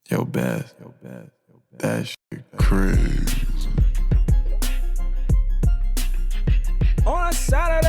Yo, Beth. That shit crazy. On a Saturday,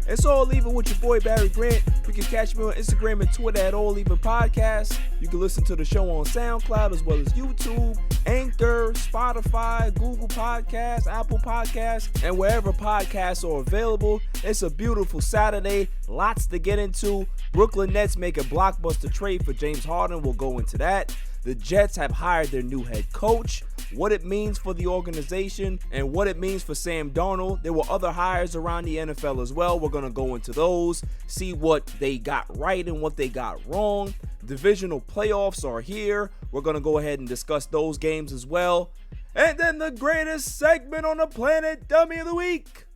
it's All Even with your boy Barry Grant. You can catch me on Instagram and Twitter at All Even Podcast. You can listen to the show on SoundCloud as well as YouTube, Anchor, Spotify, Google Podcasts, Apple Podcasts, and wherever podcasts are available. It's a beautiful Saturday, lots to get into. Brooklyn Nets make a blockbuster trade for James Harden. We'll go into that. The Jets have hired their new head coach, what it means for the organization, and what it means for Sam Darnold. There were other hires around the NFL as well. We're going to go into those, see what they got right and what they got wrong. Divisional playoffs are here. We're going to go ahead and discuss those games as well. And then the greatest segment on the planet, Dummy of the Week.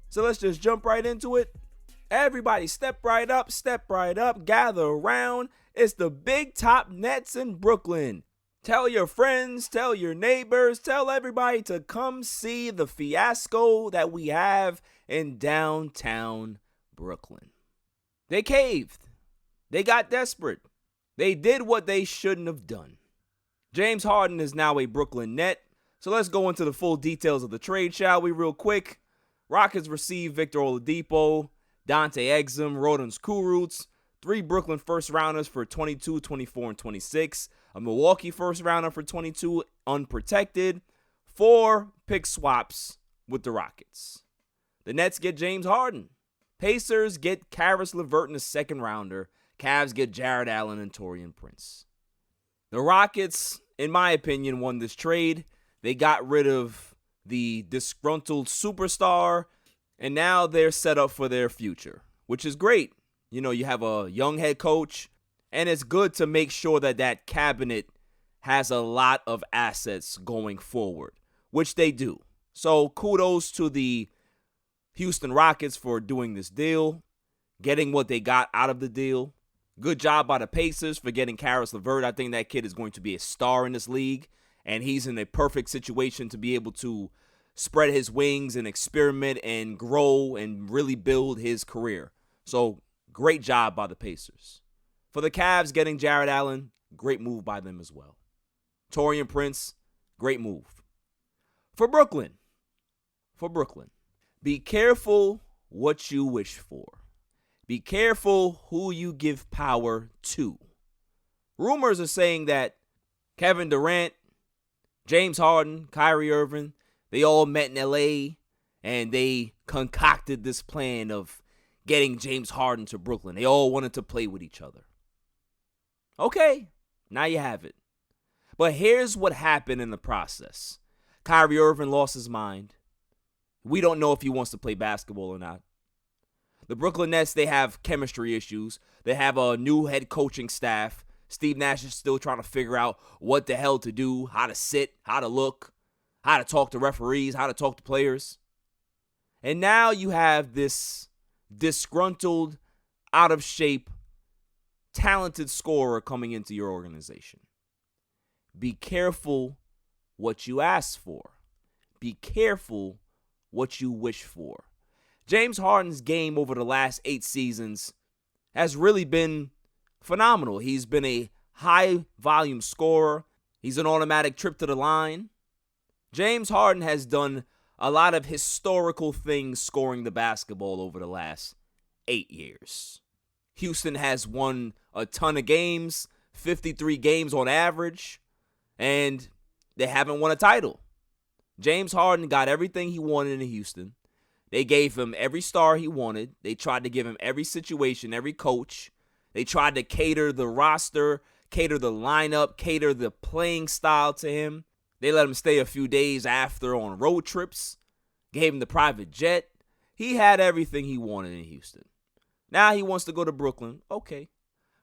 So let's just jump right into it. Everybody step right up, gather around. It's the Big Top Nets in Brooklyn. Tell your friends, tell your neighbors, tell everybody to come see the fiasco that we have in downtown Brooklyn. They caved. They got desperate. They did what they shouldn't have done. James Harden is now a Brooklyn Net. So let's go into the full details of the trade, shall we, real quick. Rockets receive Victor Oladipo, Dante Exum, Rodons Kurucs, 3 Brooklyn first-rounders for 22, 24, and 26, a Milwaukee first-rounder for 22, unprotected, 4 pick swaps with the Rockets. The Nets get James Harden. Pacers get Caris LeVert in the second-rounder. Cavs get Jared Allen and Taurean Prince. The Rockets, in my opinion, won this trade. They got rid of the disgruntled superstar, and now they're set up for their future, which is great. You know, you have a young head coach, and it's good to make sure that that cabinet has a lot of assets going forward, which they do. So kudos to the Houston Rockets for doing this deal, getting what they got out of the deal. Good job by the Pacers for getting Caris LeVert. I think that kid is going to be a star in this league, and he's in a perfect situation to be able to spread his wings and experiment and grow and really build his career. So great job by the Pacers. For the Cavs, getting Jared Allen, great move by them as well. Taurean Prince, great move. For Brooklyn, be careful what you wish for. Be careful who you give power to. Rumors are saying that Kevin Durant, James Harden, Kyrie Irving, they all met in LA and they concocted this plan of getting James Harden to Brooklyn. They all wanted to play with each other. Okay, now you have it. But here's what happened in the process. Kyrie Irving lost his mind. We don't know if he wants to play basketball or not. The Brooklyn Nets, they have chemistry issues. They have a new head coaching staff. Steve Nash is still trying to figure out what the hell to do, how to sit, how to look, how to talk to referees, how to talk to players. And now you have this disgruntled, out of shape, talented scorer coming into your organization. Be careful what you ask for. Be careful what you wish for. James Harden's game over the last 8 seasons has really been phenomenal. He's been a high-volume scorer. He's an automatic trip to the line. James Harden has done a lot of historical things scoring the basketball over the last 8 years. Houston has won a ton of games, 53 games on average, and they haven't won a title. James Harden got everything he wanted in Houston. They gave him every star he wanted. They tried to give him every situation, every coach. They tried to cater the roster, cater the lineup, cater the playing style to him. They let him stay a few days after on road trips, gave him the private jet. He had everything he wanted in Houston. Now he wants to go to Brooklyn. Okay.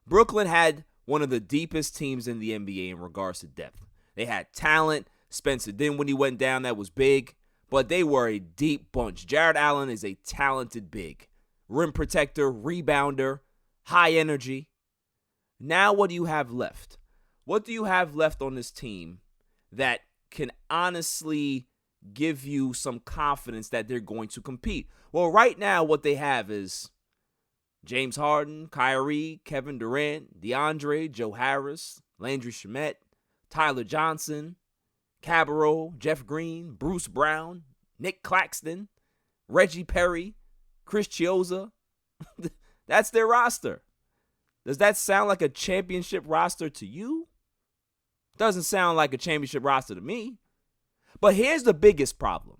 Brooklyn had one of the deepest teams in the NBA in regards to depth. They had talent. Spencer Dinwiddie went down. That was big. But they were a deep bunch. Jared Allen is a talented big. Rim protector, rebounder, high energy. Now what do you have left? What do you have left on this team that can honestly give you some confidence that they're going to compete? Well, right now what they have is James Harden, Kyrie, Kevin Durant, DeAndre, Joe Harris, Landry Shamet, Tyler Johnson, Cabarrot, Jeff Green, Bruce Brown, Nick Claxton, Reggie Perry, Chris Chiozza. That's their roster. Does that sound like a championship roster to you? Doesn't sound like a championship roster to me. But here's the biggest problem.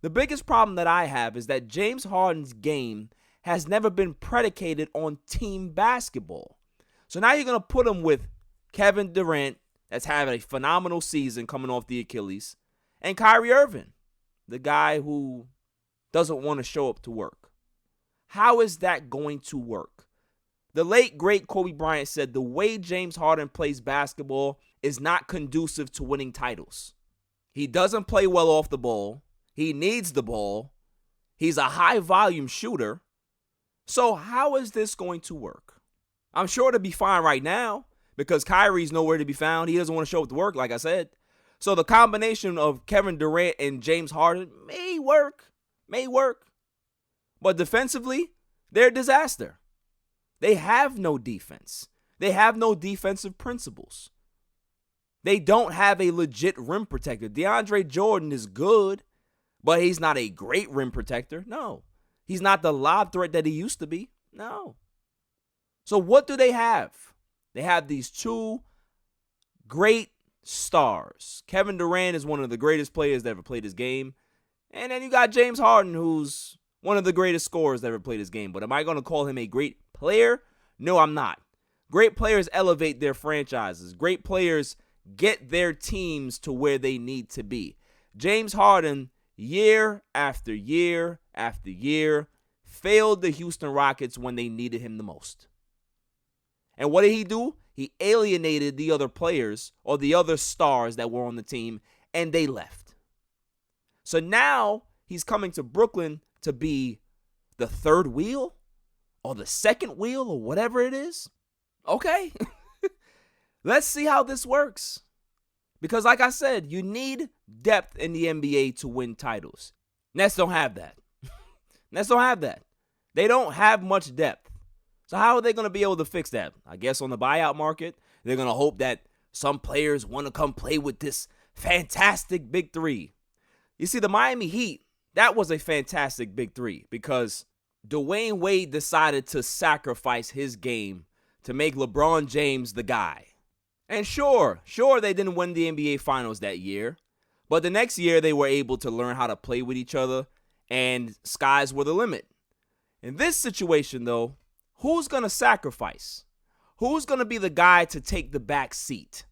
The biggest problem that I have is that James Harden's game has never been predicated on team basketball. So now you're going to put him with Kevin Durant, that's having a phenomenal season coming off the Achilles, and Kyrie Irving, the guy who doesn't want to show up to work. How is that going to work? The late, great Kobe Bryant said the way James Harden plays basketball is not conducive to winning titles. He doesn't play well off the ball. He needs the ball. He's a high-volume shooter. So how is this going to work? I'm sure it'll be fine right now because Kyrie's nowhere to be found. He doesn't want to show up to work, like I said. So the combination of Kevin Durant and James Harden may work. But defensively, they're a disaster. They have no defense. They have no defensive principles. They don't have a legit rim protector. DeAndre Jordan is good, but he's not a great rim protector. No. He's not the lob threat that he used to be. No. So what do they have? They have these two great stars. Kevin Durant is one of the greatest players that ever played his game. And then you got James Harden, who's one of the greatest scorers that ever played his game. But am I going to call him a great player? No, I'm not. Great players elevate their franchises. Great players get their teams to where they need to be. James Harden, year after year after year, failed the Houston Rockets when they needed him the most. And what did he do? He alienated the other players or the other stars that were on the team, and they left. So now he's coming to Brooklyn to be the third wheel or the second wheel or whatever it is. Okay. Let's see how this works. Because like I said, you need depth in the NBA to win titles. Nets don't have that. They don't have much depth. So how are they going to be able to fix that? I guess on the buyout market, they're going to hope that some players want to come play with this fantastic big three. You see, the Miami Heat, that was a fantastic big three because Dwayne Wade decided to sacrifice his game to make LeBron James the guy. And sure, they didn't win the NBA Finals that year, but the next year they were able to learn how to play with each other, and skies were the limit. In this situation, though, who's going to sacrifice? Who's going to be the guy to take the back seat?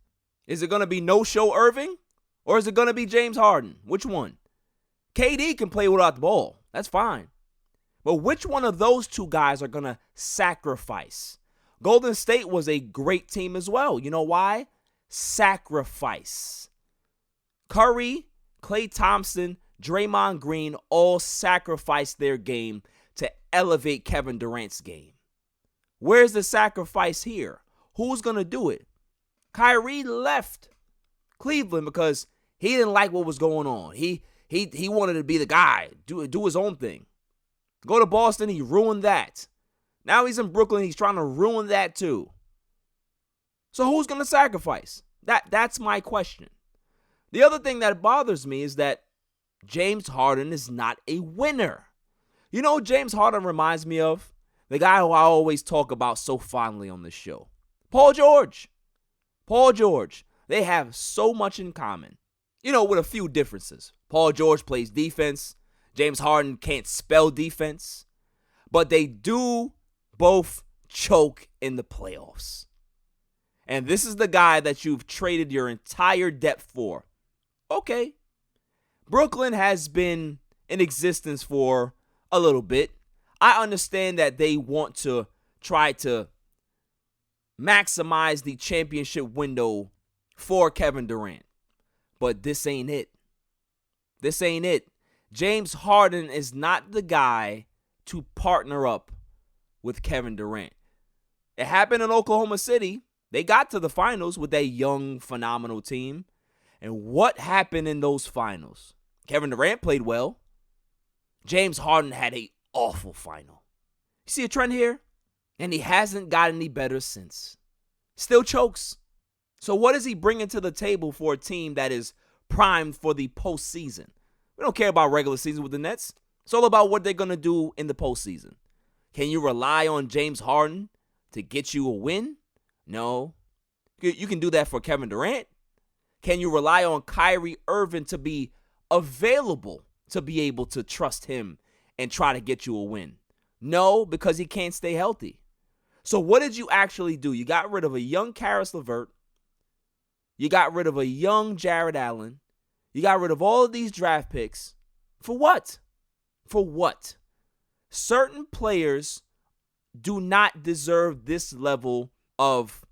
Is it going to be no-show Irving, or is it going to be James Harden? Which one? KD can play without the ball. That's fine. But which one of those two guys are going to sacrifice? Golden State was a great team as well. You know why? Sacrifice. Curry, Klay Thompson, Draymond Green all sacrificed their game to elevate Kevin Durant's game. Where's the sacrifice here? Who's going to do it? Kyrie left Cleveland because he didn't like what was going on. He wanted to be the guy, do his own thing. Go to Boston, he ruined that. Now he's in Brooklyn, he's trying to ruin that too. So who's going to sacrifice? That's my question. The other thing that bothers me is that James Harden is not a winner. You know who James Harden reminds me of? The guy who I always talk about so fondly on this show. Paul George. They have so much in common. You know, with a few differences. Paul George plays defense. James Harden can't spell defense. But they do both choke in the playoffs. And this is the guy that you've traded your entire depth for. Okay. Brooklyn has been in existence for a little bit. I understand that they want to try to maximize the championship window for Kevin Durant. But this ain't it. James Harden is not the guy to partner up with Kevin Durant. It happened in Oklahoma City. They got to the finals with that young, phenomenal team. And what happened in those finals? Kevin Durant played well. James Harden had an awful final. You see a trend here? And he hasn't got any better since. Still chokes. So what is he bringing to the table for a team that is primed for the postseason? We don't care about regular season with the Nets. It's all about what they're going to do in the postseason. Can you rely on James Harden to get you a win? No. You can do that for Kevin Durant. Can you rely on Kyrie Irving to be available to be able to trust him and try to get you a win? No, because he can't stay healthy. So what did you actually do? You got rid of a young Karis LeVert. You got rid of a young Jared Allen. You got rid of all of these draft picks. For what? For what? Certain players do not deserve this level of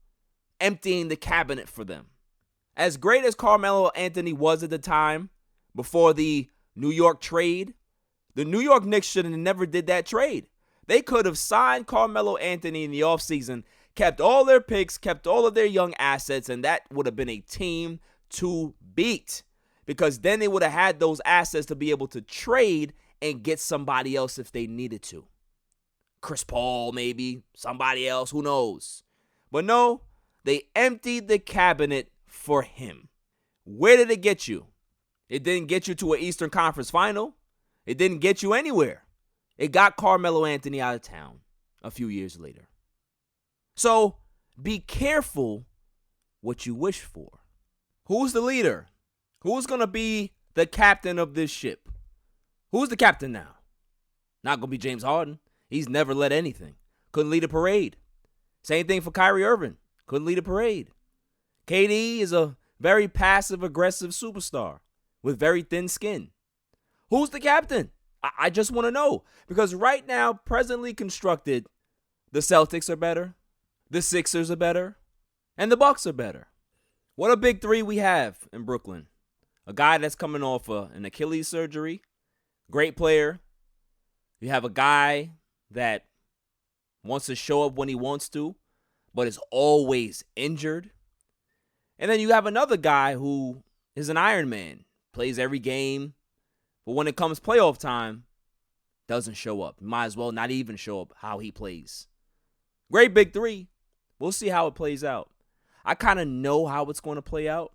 emptying the cabinet for them. As great as Carmelo Anthony was at the time, before the New York trade, the New York Knicks should have never did that trade. They could have signed Carmelo Anthony in the offseason, kept all their picks, kept all of their young assets, and that would have been a team to beat. Because then they would have had those assets to be able to trade and get somebody else if they needed to. Chris Paul, maybe, somebody else, who knows? But no, they emptied the cabinet for him. Where did it get you? It didn't get you to an Eastern Conference final. It didn't get you anywhere. It got Carmelo Anthony out of town a few years later. So be careful what you wish for. Who's the leader? Who's going to be the captain of this ship? Who's the captain now? Not going to be James Harden. He's never led anything. Couldn't lead a parade. Same thing for Kyrie Irving. Couldn't lead a parade. KD is a very passive-aggressive superstar with very thin skin. Who's the captain? I just want to know. Because right now, presently constructed, the Celtics are better, the Sixers are better, and the Bucks are better. What a big three we have in Brooklyn. A guy that's coming off an Achilles surgery, great player. You have a guy that wants to show up when he wants to, but is always injured. And then you have another guy who is an Iron Man, plays every game, but when it comes playoff time, doesn't show up. Might as well not even show up how he plays. Great big three. We'll see how it plays out. I kind of know how it's going to play out,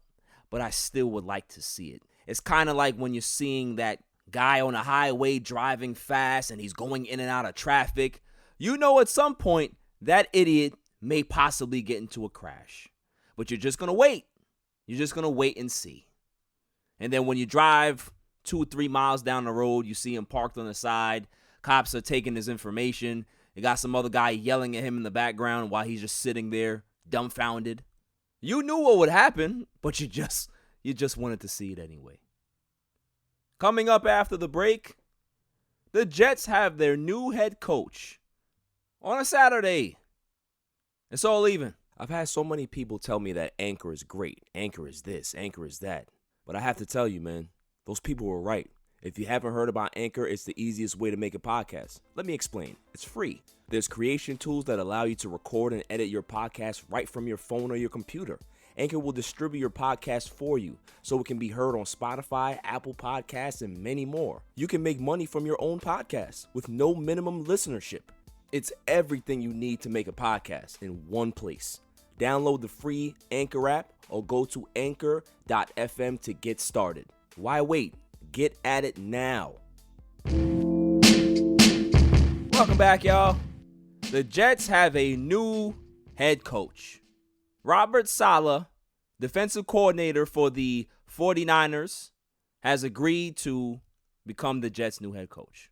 but I still would like to see it. It's kind of like when you're seeing that guy on a highway driving fast and he's going in and out of traffic. You know at some point that idiot may possibly get into a crash. But you're just going to wait. You're just going to wait and see. And then when you drive 2 or 3 miles down the road, you see him parked on the side. Cops are taking his information. You got some other guy yelling at him in the background while he's just sitting there dumbfounded. You knew what would happen, but you just wanted to see it anyway. Coming up after the break, the Jets have their new head coach on a Saturday. It's all even. I've had so many people tell me that Anchor is great. Anchor is this, Anchor is that. But I have to tell you, man, those people were right. If you haven't heard about Anchor, it's the easiest way to make a podcast. Let me explain. It's free. There's creation tools that allow you to record and edit your podcast right from your phone or your computer. Anchor will distribute your podcast for you so it can be heard on Spotify, Apple Podcasts, and many more. You can make money from your own podcast with no minimum listenership. It's everything you need to make a podcast in one place. Download the free Anchor app or go to anchor.fm to get started. Why wait? Get at it now. Welcome back, y'all. The Jets have a new head coach. Robert Saleh, defensive coordinator for the 49ers, has agreed to become the Jets' new head coach.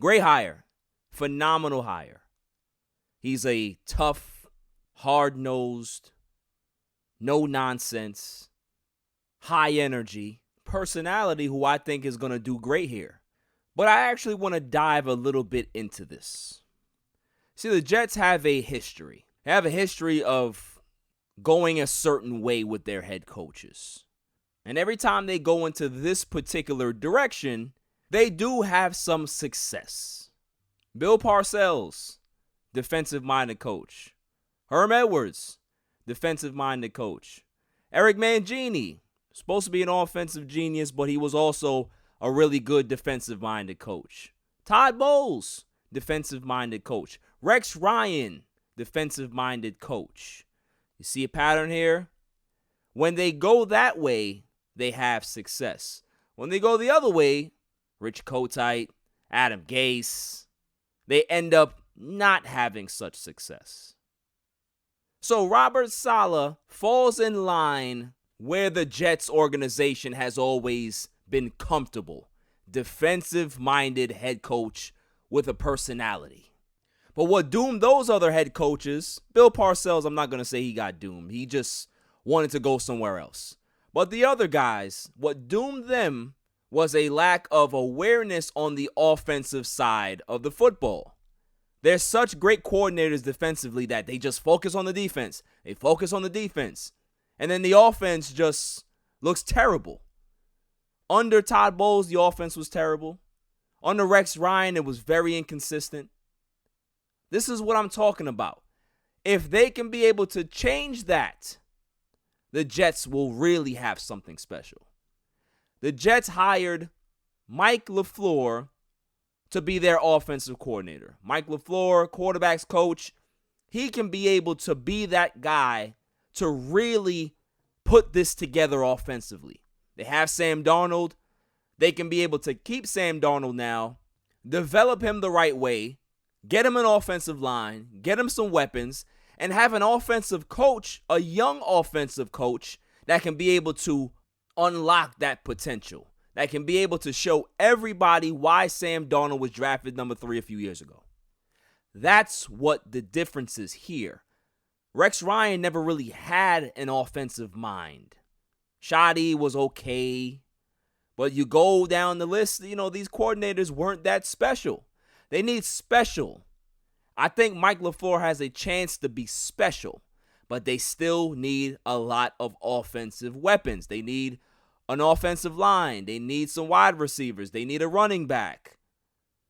Great hire. Phenomenal hire. He's a tough, hard-nosed, no-nonsense, high-energy personality who I think is going to do great here. But I actually want to dive a little bit into this. See, the Jets have a history. They have a history of going a certain way with their head coaches. And every time they go into this particular direction, they do have some success. Bill Parcells, defensive-minded coach. Herm Edwards, defensive-minded coach. Eric Mangini, supposed to be an offensive genius, but he was also a really good defensive-minded coach. Todd Bowles, defensive-minded coach. Rex Ryan, defensive-minded coach. You see a pattern here? When they go that way, they have success. When they go the other way, Rich Kotite, Adam Gase, they end up not having such success. So Robert Saleh falls in line where the Jets organization has always been comfortable. Defensive-minded head coach with a personality. But what doomed those other head coaches, Bill Parcells, I'm not going to say he got doomed. He just wanted to go somewhere else. But the other guys, what doomed them was a lack of awareness on the offensive side of the football. They're such great coordinators defensively that they just focus on the defense. They focus on the defense. And then the offense just looks terrible. Under Todd Bowles, the offense was terrible. Under Rex Ryan, it was very inconsistent. This is what I'm talking about. If they can be able to change that, the Jets will really have something special. The Jets hired Mike LaFleur to be their offensive coordinator. Mike LaFleur, quarterback's coach, he can be able to be that guy to really put this together offensively. They have Sam Darnold. They can be able to keep Sam Darnold now, develop him the right way, get him an offensive line, get him some weapons, and have an offensive coach, a young offensive coach, that can be able to unlock that potential, that can be able to show everybody why Sam Darnold was drafted number 3 a few years ago. That's what the difference is here. Rex Ryan never really had an offensive mind. Shoddy was okay, but you go down the list, these coordinators weren't that special. They need special. I think Mike LaFleur has a chance to be special, but they still need a lot of offensive weapons. They need an offensive line. They need some wide receivers. They need a running back.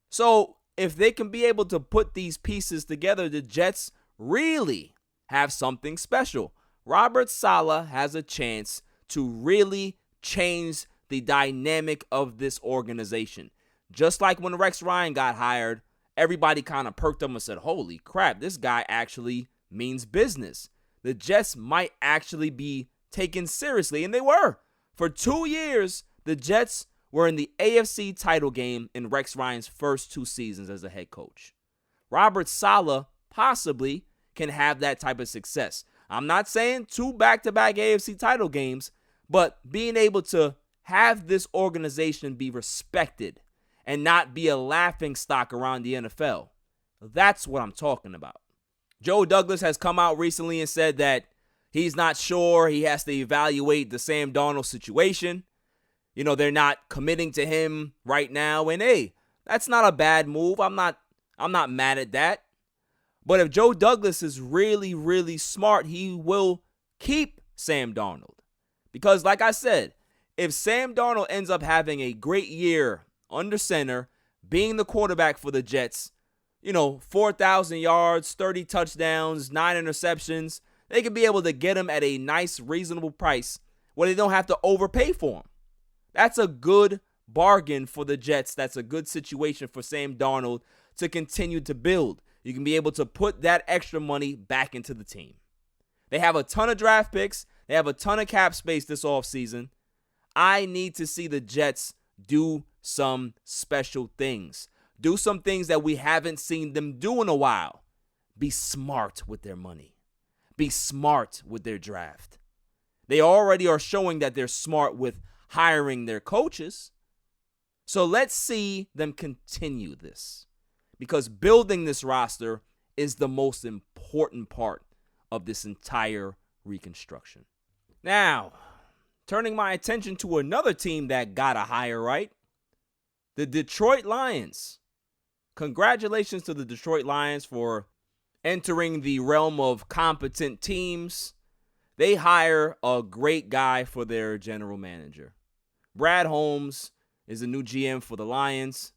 So if they can be able to put these pieces together, the Jets really have something special. Robert Saleh has a chance to really change the dynamic of this organization. Just like when Rex Ryan got hired, everybody kind of perked up and said, holy crap, this guy actually means business. The Jets might actually be taken seriously, and they were. For 2 years, the Jets were in the AFC title game in Rex Ryan's first 2 seasons as a head coach. Robert Saleh possibly can have that type of success. I'm not saying 2 back-to-back AFC title games, but being able to have this organization be respected and not be a laughingstock around the NFL. That's what I'm talking about. Joe Douglas has come out recently and said that he's not sure. He has to evaluate the Sam Darnold situation. They're not committing to him right now. And hey, that's not a bad move. I'm not mad at that. But if Joe Douglas is really, really smart, he will keep Sam Darnold. Because like I said, if Sam Darnold ends up having a great year under center, being the quarterback for the Jets, 4,000 yards, 30 touchdowns, 9 interceptions, they could be able to get him at a nice, reasonable price where they don't have to overpay for him. That's a good bargain for the Jets. That's a good situation for Sam Darnold to continue to build. You can be able to put that extra money back into the team. They have a ton of draft picks. They have a ton of cap space this offseason. I need to see the Jets do some special things. Do some things that we haven't seen them do in a while. Be smart with their money. Be smart with their draft. They already are showing that they're smart with hiring their coaches. So let's see them continue this. Because building this roster is the most important part of this entire reconstruction. Now, turning my attention to another team that got a hire right, the Detroit Lions. Congratulations to the Detroit Lions for entering the realm of competent teams. They hire a great guy for their general manager. Brad Holmes is the new GM for the Lions.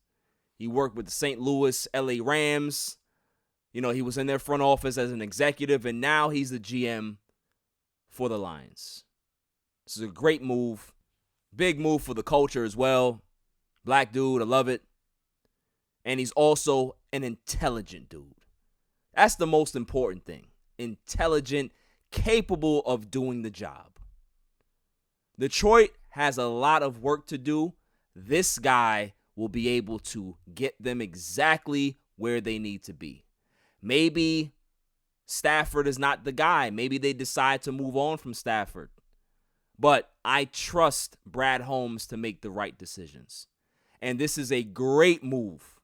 He worked with the St. Louis LA Rams. He was in their front office as an executive, and now he's the GM for the Lions. This is a great move. Big move for the culture as well. Black dude, I love it. And he's also an intelligent dude. That's the most important thing. Intelligent, capable of doing the job. Detroit has a lot of work to do. This guy will be able to get them exactly where they need to be. Maybe Stafford is not the guy. Maybe they decide to move on from Stafford. But I trust Brad Holmes to make the right decisions. And this is a great move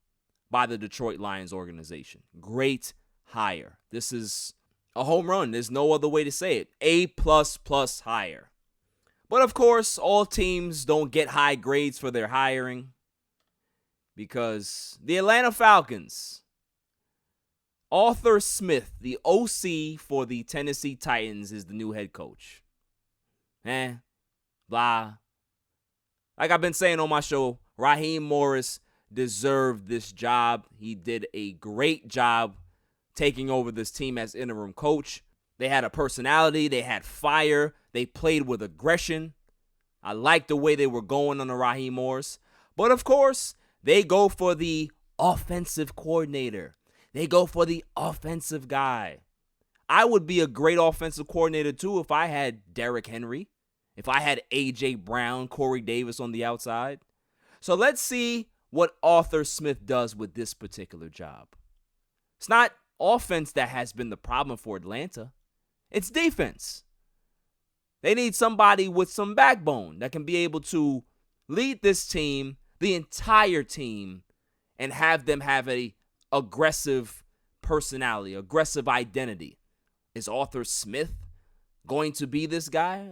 by the Detroit Lions organization. Great hire. This is a home run. There's no other way to say it. A++ hire. But of course, all teams don't get high grades for their hiring because the Atlanta Falcons, Arthur Smith, the OC for the Tennessee Titans, is the new head coach. Blah. Like I've been saying on my show, Raheem Morris deserved this job. He did a great job taking over this team as interim coach. They had a personality. They had fire. They played with aggression. I liked the way they were going under Raheem Morris. But of course, they go for the offensive coordinator. They go for the offensive guy. I would be a great offensive coordinator too if I had Derrick Henry, if I had A.J. Brown, Corey Davis on the outside. So let's see what Arthur Smith does with this particular job. It's not offense that has been the problem for Atlanta. It's defense. They need somebody with some backbone that can be able to lead this team, the entire team, and have them have a aggressive personality, aggressive identity. Is Arthur Smith going to be this guy?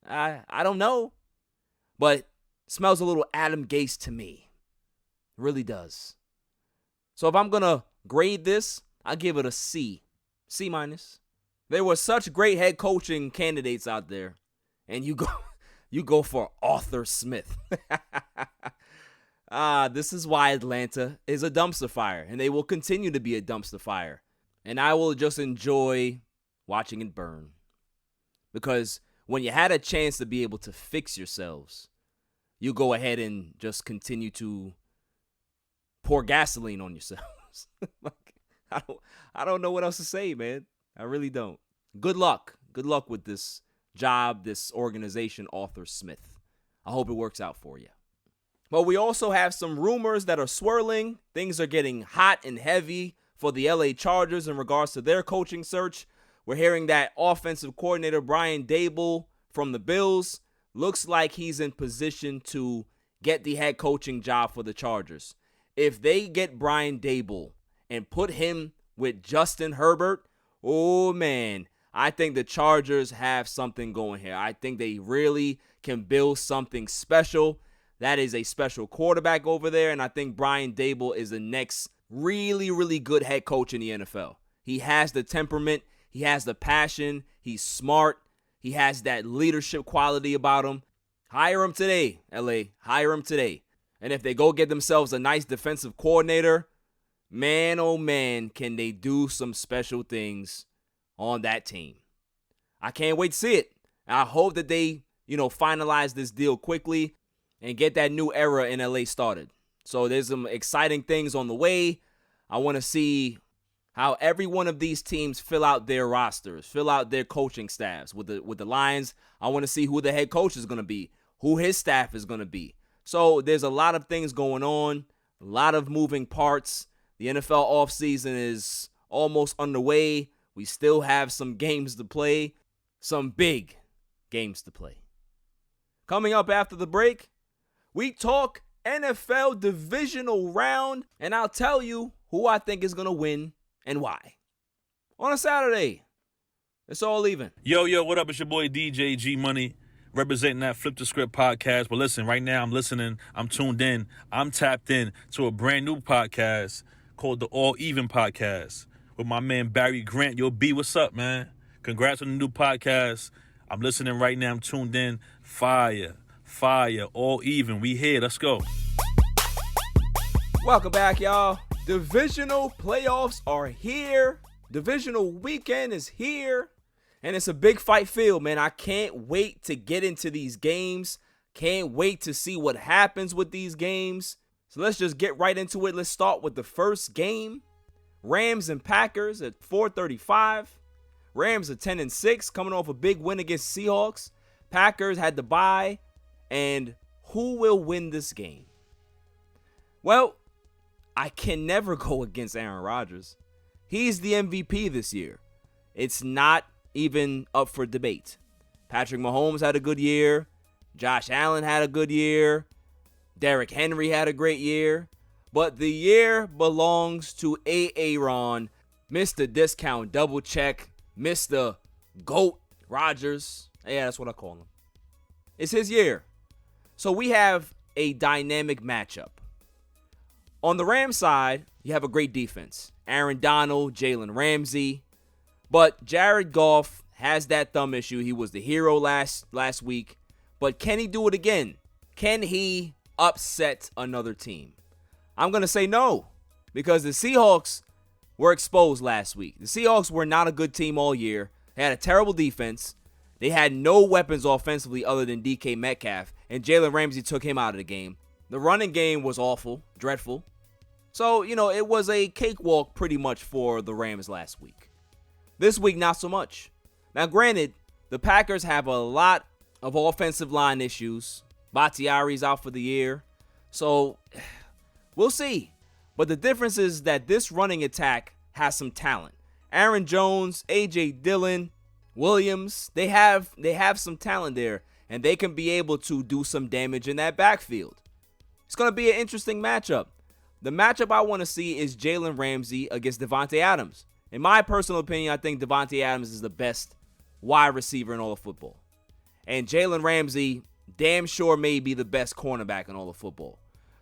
I don't know. But smells a little Adam Gase to me. It really does. So if I'm going to grade this, I'll give it a C. C-. There were such great head coaching candidates out there, and you go for Arthur Smith. This is why Atlanta is a dumpster fire, and they will continue to be a dumpster fire. And I will just enjoy watching it burn. Because when you had a chance to be able to fix yourselves, you go ahead and just continue to pour gasoline on yourselves. I don't know what else to say, man. I really don't. Good luck. Good luck with this job, this organization, Arthur Smith. I hope it works out for you. But we also have some rumors that are swirling. Things are getting hot and heavy for the LA Chargers in regards to their coaching search. We're hearing that offensive coordinator Brian Daboll from the Bills looks like he's in position to get the head coaching job for the Chargers. If they get Brian Daboll and put him with Justin Herbert, oh man, I think the Chargers have something going here. I think they really can build something special. That is a special quarterback over there, and I think Brian Daboll is the next really, really good head coach in the NFL. He has the temperament. He has the passion. He's smart. He has that leadership quality about him. Hire him today, LA. Hire him today. And if they go get themselves a nice defensive coordinator, man, oh man, can they do some special things on that team. I can't wait to see it. I hope that they, finalize this deal quickly and get that new era in LA started. So there's some exciting things on the way. I want to see how every one of these teams fill out their rosters, fill out their coaching staffs. With the Lions, I want to see who the head coach is going to be, who his staff is going to be. So there's a lot of things going on, a lot of moving parts. The NFL offseason is almost underway. We still have some games to play, some big games to play. Coming up after the break, we talk NFL divisional round, and I'll tell you who I think is going to win and why. On a Saturday, it's all even. Yo, what up? It's your boy DJ G Money, representing that Flip the Script podcast. But listen, right now I'm listening, I'm tuned in, I'm tapped in to a brand new podcast called the All Even Podcast with my man Barry Grant. Yo, B, what's up, man? Congrats on the new podcast. I'm listening right now, I'm tuned in. Fire, All Even. We here, let's go. Welcome back, y'all. Divisional playoffs are here. Divisional weekend is here. And it's a big fight field, man. I can't wait to get into these games. Can't wait to see what happens with these games. So let's just get right into it. Let's start with the first game. Rams and Packers at 4:35. Rams are 10-6, coming off a big win against Seahawks. Packers had the bye. And who will win this game? Well, I can never go against Aaron Rodgers. He's the MVP this year. It's not even up for debate. Patrick Mahomes had a good year. Josh Allen had a good year. Derrick Henry had a great year. But the year belongs to Aaron, Mr. Discount Double Check, Mr. GOAT Rodgers. Yeah, that's what I call him. It's his year. So we have a dynamic matchup. On the Rams side, you have a great defense. Aaron Donald, Jalen Ramsey. But Jared Goff has that thumb issue. He was the hero last week. But can he do it again? Can he upset another team? I'm going to say no, because the Seahawks were exposed last week. The Seahawks were not a good team all year. They had a terrible defense. They had no weapons offensively other than DK Metcalf, and Jalen Ramsey took him out of the game. The running game was awful, dreadful. So, it was a cakewalk pretty much for the Rams last week. This week, not so much. Now, granted, the Packers have a lot of offensive line issues. Bakhtiari's out for the year. So, we'll see. But the difference is that this running attack has some talent. Aaron Jones, A.J. Dillon, Williams, they have some talent there, and they can be able to do some damage in that backfield. It's going to be an interesting matchup. The matchup I want to see is Jalen Ramsey against Devontae Adams. In my personal opinion, I think Devontae Adams is the best wide receiver in all of football. And Jalen Ramsey damn sure may be the best cornerback in all of football.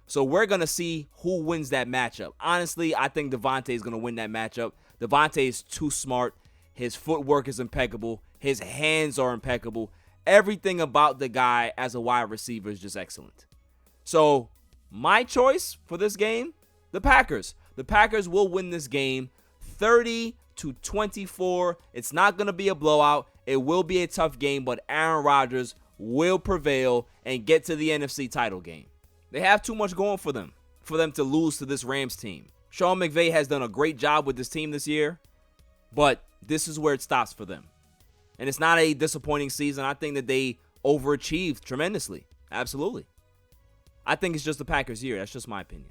So we're going to see who wins that matchup. Honestly, I think Devontae is going to win that matchup. Devontae is too smart. His footwork is impeccable. His hands are impeccable. Everything about the guy as a wide receiver is just excellent. So my choice for this game, the Packers. The Packers will win this game 30-24. It's not going to be a blowout. It will be a tough game, but Aaron Rodgers will prevail and get to the NFC title game. They have too much going for them to lose to this Rams team. Sean McVay has done a great job with this team this year, but this is where it stops for them. And it's not a disappointing season. I think that they overachieved tremendously. Absolutely. I think it's just the Packers' year. That's just my opinion.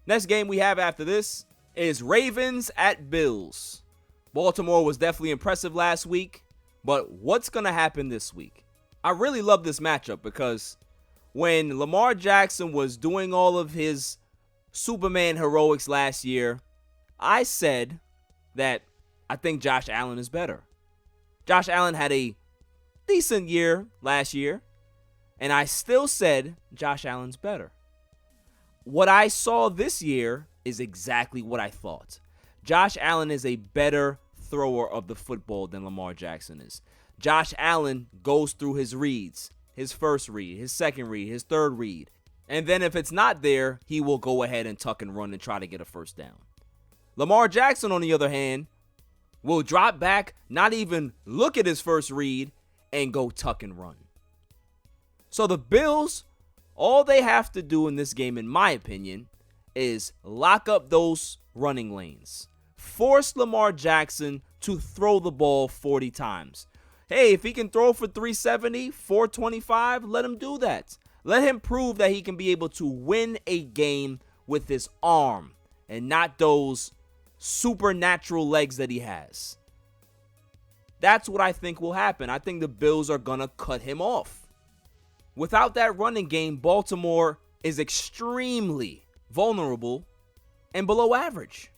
Next game we have after this is Ravens at Bills. Baltimore was definitely impressive last week, but what's going to happen this week? I really love this matchup because when Lamar Jackson was doing all of his Superman heroics last year, I said that I think Josh Allen is better. Josh Allen had a decent year last year, and I still said Josh Allen's better. What I saw this year is exactly what I thought. Josh Allen is a better thrower of the football than Lamar Jackson is. Josh Allen goes through his reads, his first read, his second read, his third read. And then if it's not there, he will go ahead and tuck and run and try to get a first down. Lamar Jackson, on the other hand, will drop back, not even look at his first read, and go tuck and run. So the Bills, all they have to do in this game, in my opinion, is lock up those running lanes. Force Lamar Jackson to throw the ball 40 times. Hey, if he can throw for 370, 425, let him do that. Let him prove that he can be able to win a game with his arm and not those supernatural legs that he has. That's what I think will happen. I think the Bills are going to cut him off. Without that running game, Baltimore is extremely vulnerable and below average.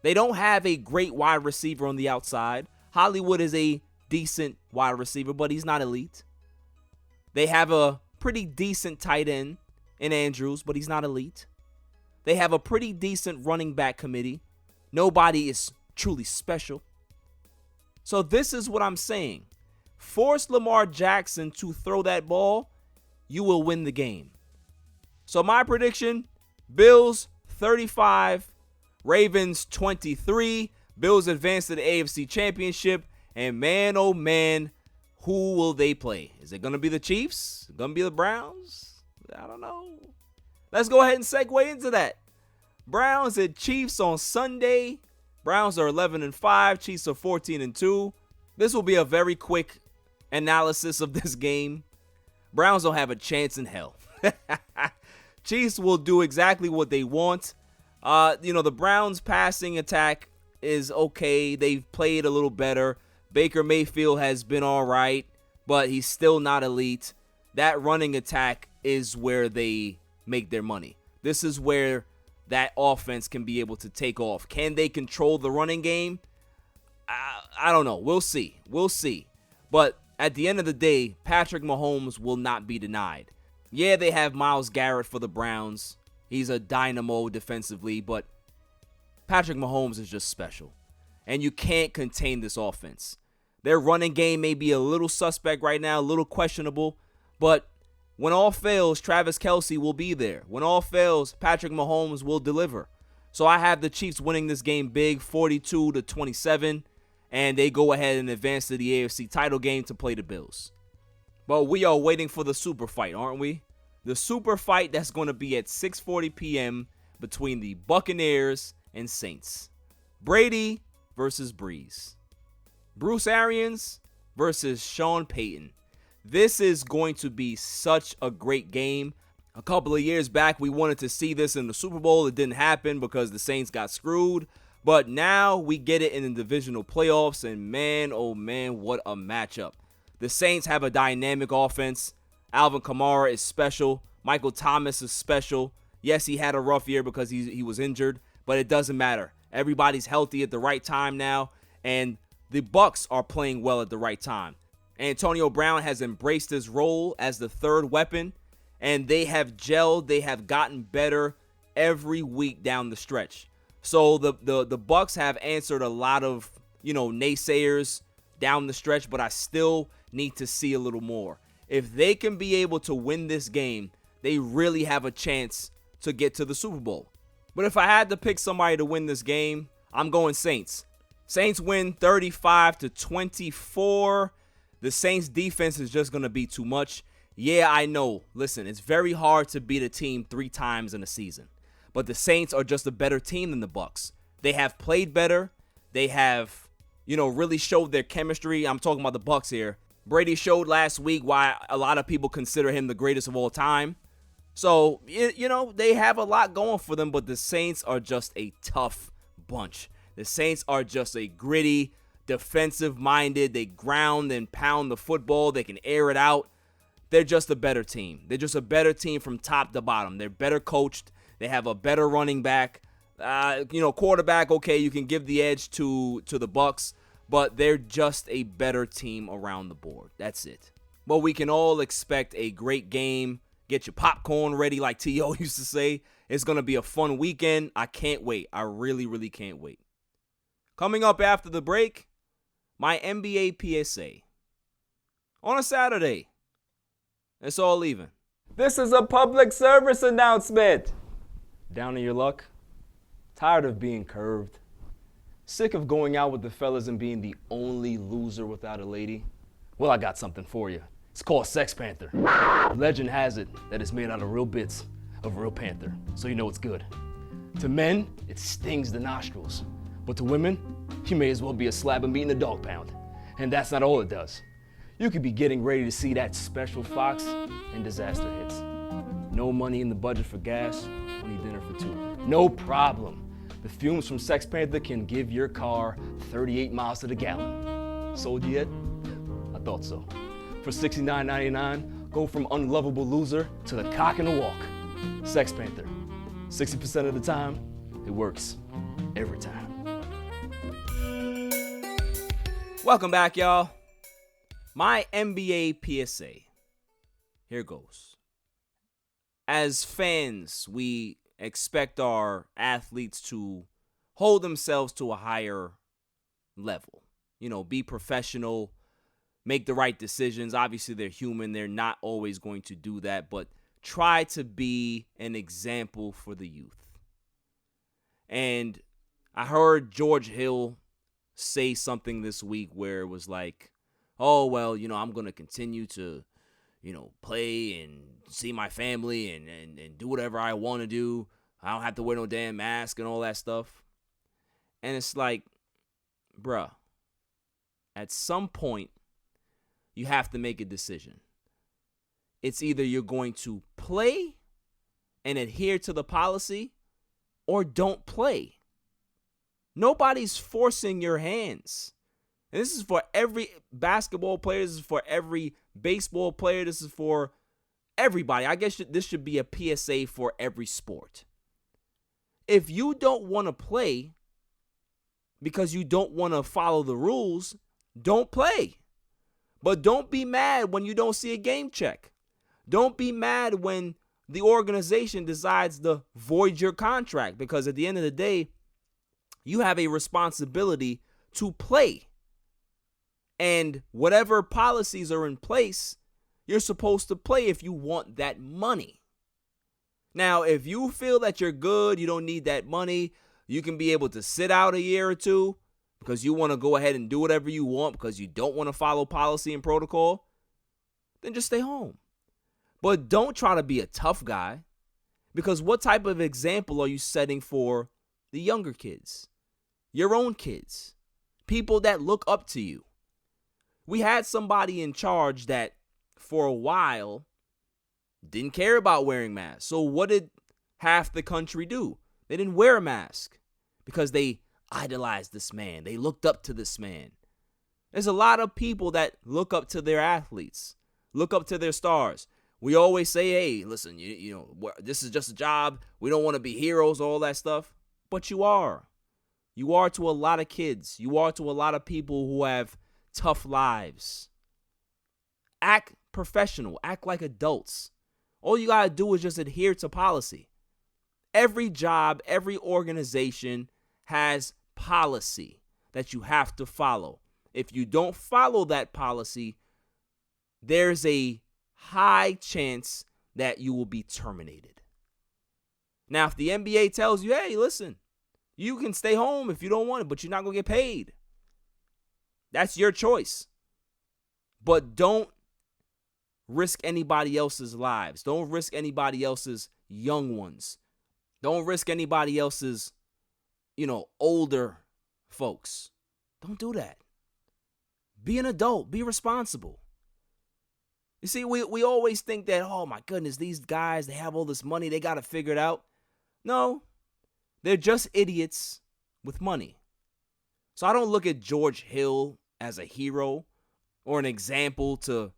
They don't have a great wide receiver on the outside. Hollywood is a decent wide receiver, but he's not elite. They have a pretty decent tight end in Andrews, but he's not elite. They have a pretty decent running back committee. Nobody is truly special. So this is what I'm saying. Force Lamar Jackson to throw that ball, you will win the game. So my prediction, Bills 35, Ravens 23. Bills advance to the AFC Championship. And man, oh man, who will they play? Is it going to be the Chiefs? Is it going to be the Browns? I don't know. Let's go ahead and segue into that. Browns and Chiefs on Sunday. Browns are 11-5. Chiefs are 14-2. This will be a very quick analysis of this game. Browns don't have a chance in hell. Chiefs will do exactly what they want. The Browns passing attack is okay. They've played a little better. Baker Mayfield has been all right, but he's still not elite. That running attack is where they make their money. This is where that offense can be able to take off. Can they control the running game? I don't know. We'll see. But at the end of the day, Patrick Mahomes will not be denied. Yeah, they have Myles Garrett for the Browns. He's a dynamo defensively, but Patrick Mahomes is just special. And you can't contain this offense. Their running game may be a little suspect right now, a little questionable, but when all fails, Travis Kelce will be there. When all fails, Patrick Mahomes will deliver. So I have the Chiefs winning this game big, 42-27, and they go ahead and advance to the AFC title game to play the Bills. But we are waiting for the super fight, aren't we? The super fight that's going to be at 6:40 p.m. between the Buccaneers and Saints. Brady versus Breeze. Bruce Arians versus Sean Payton. This is going to be such a great game. A couple of years back, we wanted to see this in the Super Bowl. It didn't happen because the Saints got screwed. But now we get it in the divisional playoffs, and man, oh man, what a matchup. The Saints have a dynamic offense. Alvin Kamara is special. Michael Thomas is special. Yes, he had a rough year because he was injured, but it doesn't matter. Everybody's healthy at the right time now, and the Bucs are playing well at the right time. Antonio Brown has embraced his role as the third weapon, and they have gelled. They have gotten better every week down the stretch. So the Bucs have answered a lot of, naysayers down the stretch, but I still need to see a little more. If they can be able to win this game, they really have a chance to get to the Super Bowl. But if I had to pick somebody to win this game, I'm going Saints. Saints win 35-24. The Saints defense is just going to be too much. Yeah, I know. Listen, it's very hard to beat a team 3 times in a season. But the Saints are just a better team than the Bucs. They have played better. They have, really showed their chemistry. I'm talking about the Bucs here. Brady showed last week why a lot of people consider him the greatest of all time. So, they have a lot going for them, but the Saints are just a tough bunch. The Saints are just a gritty, defensive-minded. They ground and pound the football. They can air it out. They're just a better team. They're just a better team from top to bottom. They're better coached. They have a better running back. Quarterback, okay, you can give the edge to the Bucs, but they're just a better team around the board. That's it. But we can all expect a great game. Get your popcorn ready, like T.O. used to say. It's going to be a fun weekend. I can't wait. I really, really can't wait. Coming up after the break, my NBA PSA. On a Saturday. It's all even. This is a public service announcement. Down on your luck? Tired of being curved? Sick of going out with the fellas and being the only loser without a lady? Well, I got something for you. It's called Sex Panther. Legend has it that it's made out of real bits of real panther, so you know it's good. To men, it stings the nostrils. But to women, you may as well be a slab of meat in a dog pound. And that's not all it does. You could be getting ready to see that special fox and disaster hits. No money in the budget for gas, only dinner for 2. No problem. The fumes from Sex Panther can give your car 38 miles to the gallon. Sold you yet? I thought so. For $69.99, go from unlovable loser to the cock in the walk. Sex Panther. 60% of the time, it works. Every time. Welcome back, y'all. My NBA PSA. Here goes. As fans, we expect our athletes to hold themselves to a higher level. Be professional, make the right decisions. Obviously, they're human. They're not always going to do that, but try to be an example for the youth. And I heard George Hill say something this week where it was like, oh, well, I'm going to continue to, play and see my family and do whatever I want to do. I don't have to wear no damn mask and all that stuff. And it's like, bruh, at some point, you have to make a decision. It's either you're going to play and adhere to the policy or don't play. Nobody's forcing your hands. And this is for every basketball player. This is for every baseball player. This is for everybody. I guess this should be a PSA for every sport. If you don't want to play because you don't want to follow the rules, don't play. But don't be mad when you don't see a game check. Don't be mad when the organization decides to void your contract, because at the end of the day, you have a responsibility to play. And whatever policies are in place, you're supposed to play if you want that money. Now, if you feel that you're good, you don't need that money, you can be able to sit out a year or two because you want to go ahead and do whatever you want because you don't want to follow policy and protocol, then just stay home. But don't try to be a tough guy, because what type of example are you setting for the younger kids, your own kids, people that look up to you? We had somebody in charge that for a while didn't care about wearing masks. So what did half the country do? They didn't wear a mask because they idolized this man. They looked up to this man. There's a lot of people that look up to their athletes, look up to their stars. We always say, hey, listen, you know, this is just a job. We don't want to be heroes, all that stuff. But you are. You are to a lot of kids. You are to a lot of people who have tough lives. Act professional. Act like adults. All you got to do is just adhere to policy. Every job, every organization has policy that you have to follow. If you don't follow that policy, there's a high chance that you will be terminated. Now, if the NBA tells you, hey, listen, you can stay home if you don't want it, but you're not going to get paid, that's your choice. But don't risk anybody else's lives. Don't risk anybody else's young ones. Don't risk anybody else's, older folks. Don't do that. Be an adult. Be responsible. You see, we always think that, oh my goodness, these guys, they have all this money, they got it figured out. No, they're just idiots with money. So I don't look at George Hill as a hero or an example to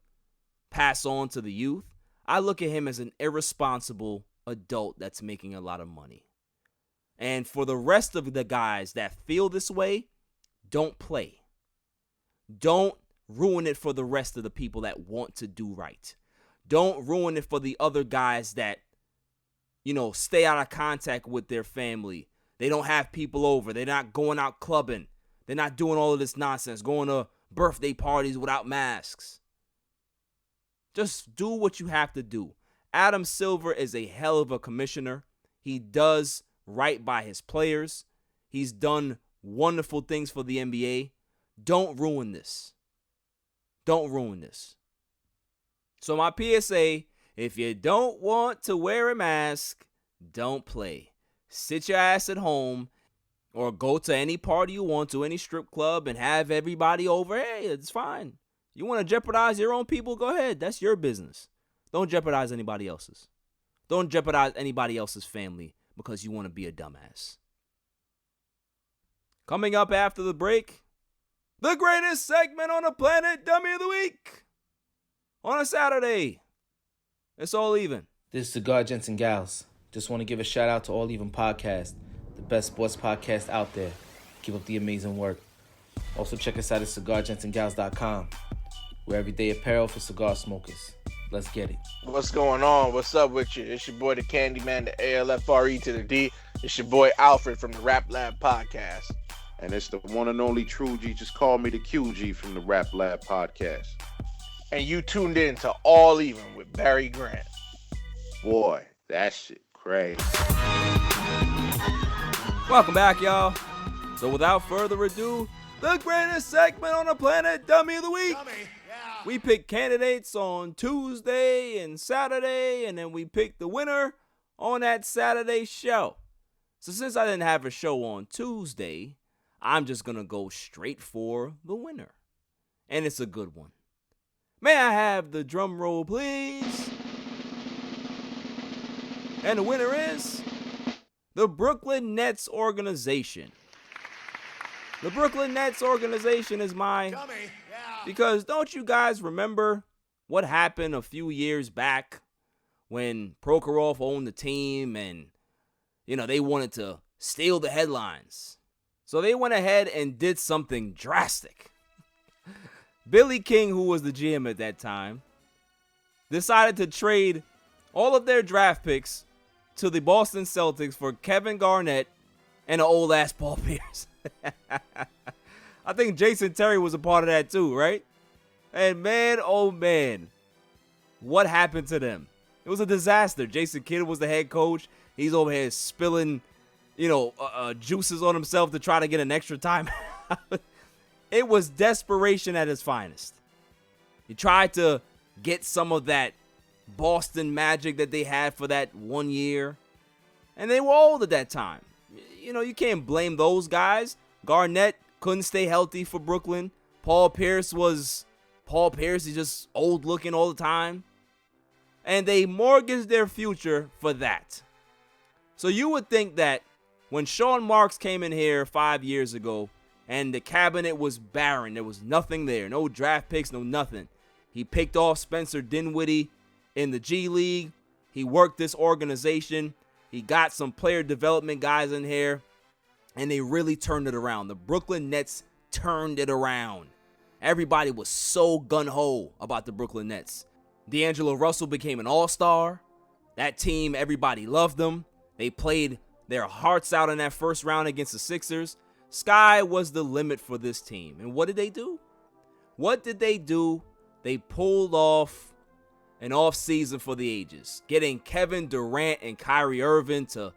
pass on to the youth. I look at him as an irresponsible adult that's making a lot of money. And for the rest of the guys that feel this way, don't play. Don't ruin it for the rest of the people that want to do right. Don't ruin it for the other guys that, stay out of contact with their family. They don't have people over. They're not going out clubbing. They're not doing all of this nonsense, going to birthday parties without masks. Just do what you have to do. Adam Silver is a hell of a commissioner. He does right by his players. He's done wonderful things for the NBA. Don't ruin this. Don't ruin this. So my PSA, if you don't want to wear a mask, don't play. Sit your ass at home or go to any party you want to, any strip club, and have everybody over. Hey, it's fine. You want to jeopardize your own people? Go ahead. That's your business. Don't jeopardize anybody else's. Don't jeopardize anybody else's family because you want to be a dumbass. Coming up after the break, the greatest segment on the planet, Dummy of the Week. On a Saturday. It's All Even. This is Cigar Gents and Gals. Just want to give a shout out to All Even Podcast, the best sports podcast out there. Keep up the amazing work. Also check us out at cigargentsandgals.com. We're everyday apparel for cigar smokers. Let's get it. What's going on? What's up with you? It's your boy, the Candyman, the ALFRE to the D. It's your boy, Alfred from the Rap Lab Podcast. And it's the one and only True G. Just call me the QG from the Rap Lab Podcast. And you tuned in to All Even with Barry Grant. Boy, that shit crazy. Welcome back, y'all. So without further ado, the greatest segment on the planet, Dummy of the Week. We pick candidates on Tuesday and Saturday, and then we pick the winner on that Saturday show. So since I didn't have a show on Tuesday, I'm just going to go straight for the winner. And it's a good one. May I have the drum roll, please? And the winner is the Brooklyn Nets organization. The Brooklyn Nets organization is mine because don't you guys remember what happened a few years back when Prokhorov owned the team and, they wanted to steal the headlines? So they went ahead and did something drastic. Billy King, who was the GM at that time, decided to trade all of their draft picks to the Boston Celtics for Kevin Garnett and an old-ass Paul Pierce. I think Jason Terry was a part of that too, right? And man, oh man, what happened to them? It was a disaster. Jason Kidd was the head coach. He's over here spilling, juices on himself to try to get an extra time. It was desperation at its finest. He tried to get some of that Boston magic that they had for that 1 year. And they were old at that time. You can't blame those guys. Garnett couldn't stay healthy for Brooklyn. Paul Pierce. He's just old looking all the time. And they mortgaged their future for that. So you would think that when Sean Marks came in here 5 years ago and the cabinet was barren, there was nothing there, no draft picks, no nothing. He picked off Spencer Dinwiddie in the G League. He worked this organization. He got some player development guys in here, and they really turned it around. The Brooklyn Nets turned it around. Everybody was so gung-ho about the Brooklyn Nets. D'Angelo Russell became an all-star. That team, everybody loved them. They played their hearts out in that first round against the Sixers. Sky was the limit for this team. And what did they do? They pulled off an offseason for the ages, getting Kevin Durant and Kyrie Irving to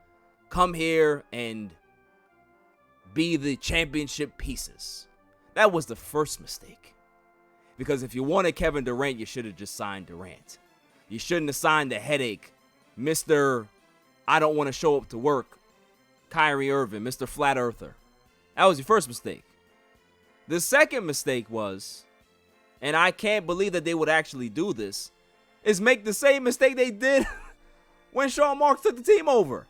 come here and be the championship pieces. That was the first mistake. Because if you wanted Kevin Durant, you should have just signed Durant. You shouldn't have signed the headache, Mr. I don't want to show up to work, Kyrie Irving, Mr. Flat Earther. That was your first mistake. The second mistake was, and I can't believe that they would actually do this, is make the same mistake they did when Sean Marks took the team over.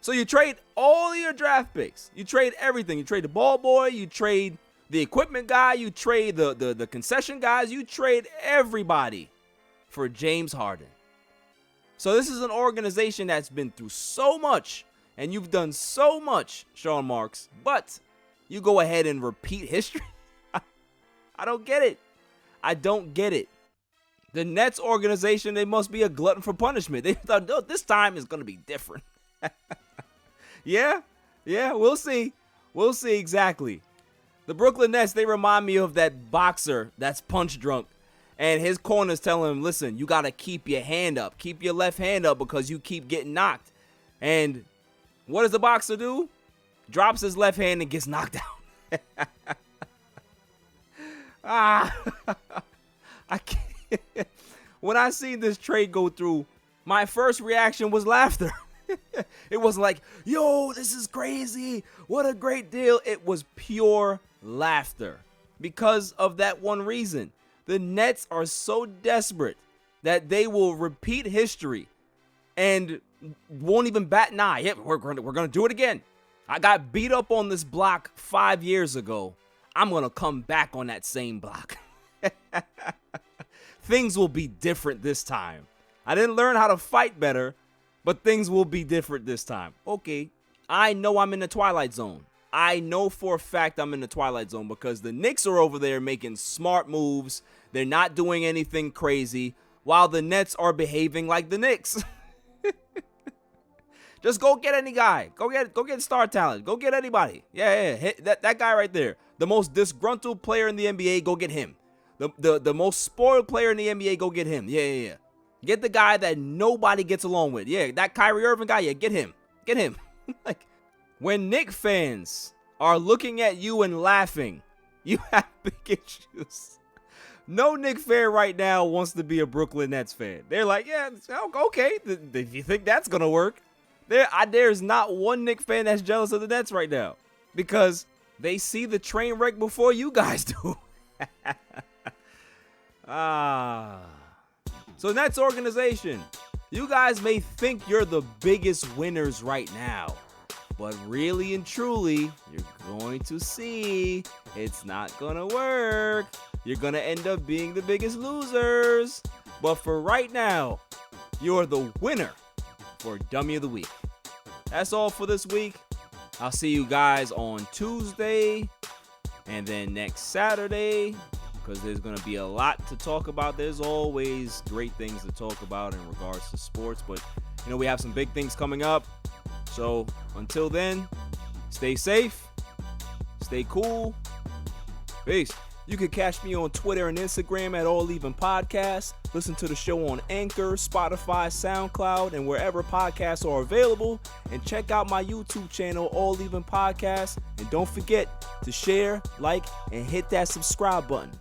So you trade all your draft picks. You trade everything. You trade the ball boy. You trade the equipment guy. You trade the concession guys. You trade everybody for James Harden. So this is an organization that's been through so much, and you've done so much, Sean Marks, but you go ahead and repeat history? I don't get it. I don't get it. The Nets organization, they must be a glutton for punishment. They thought, no, this time is going to be different. Yeah, we'll see. We'll see exactly. The Brooklyn Nets, they remind me of that boxer that's punch drunk. And his corner's telling him, listen, you got to keep your hand up. Keep your left hand up because you keep getting knocked. And what does the boxer do? Drops his left hand and gets knocked out. I can't. When I seen this trade go through, my first reaction was laughter. It was like, yo, this is crazy. What a great deal. It was pure laughter because of that one reason. The Nets are so desperate that they will repeat history and won't even bat an eye. Yeah, we're going to do it again. I got beat up on this block 5 years ago. I'm going to come back on that same block. Things will be different this time. I didn't learn how to fight better, but things will be different this time. Okay, I know I'm in the Twilight Zone. I know for a fact I'm in the Twilight Zone because the Knicks are over there making smart moves. They're not doing anything crazy, while the Nets are behaving like the Knicks. Just go get any guy. Go get star talent. Go get anybody. Yeah. Hit that guy right there. The most disgruntled player in the NBA, go get him. The most spoiled player in the NBA, go get him. Yeah. Get the guy that nobody gets along with. Yeah, that Kyrie Irving guy, yeah, get him. Get him. Like, when Knicks fans are looking at you and laughing, you have big issues. No Knicks fan right now wants to be a Brooklyn Nets fan. They're like, yeah, okay, if you think that's going to work. There's not one Knicks fan that's jealous of the Nets right now because they see the train wreck before you guys do. So Nets organization, you guys may think you're the biggest winners right now, but really and truly, you're going to see it's not going to work. You're going to end up being the biggest losers. But for right now, you're the winner for Dummy of the Week. That's all for this week. I'll see you guys on Tuesday and then next Saturday because there's going to be a lot to talk about. There's always great things to talk about in regards to sports, but we have some big things coming up. So until then, stay safe, stay cool. Peace. You can catch me on Twitter and Instagram at All Even Podcast. Listen to the show on Anchor, Spotify, SoundCloud, and wherever podcasts are available. And check out my YouTube channel, All Even Podcast. And don't forget to share, like, and hit that subscribe button.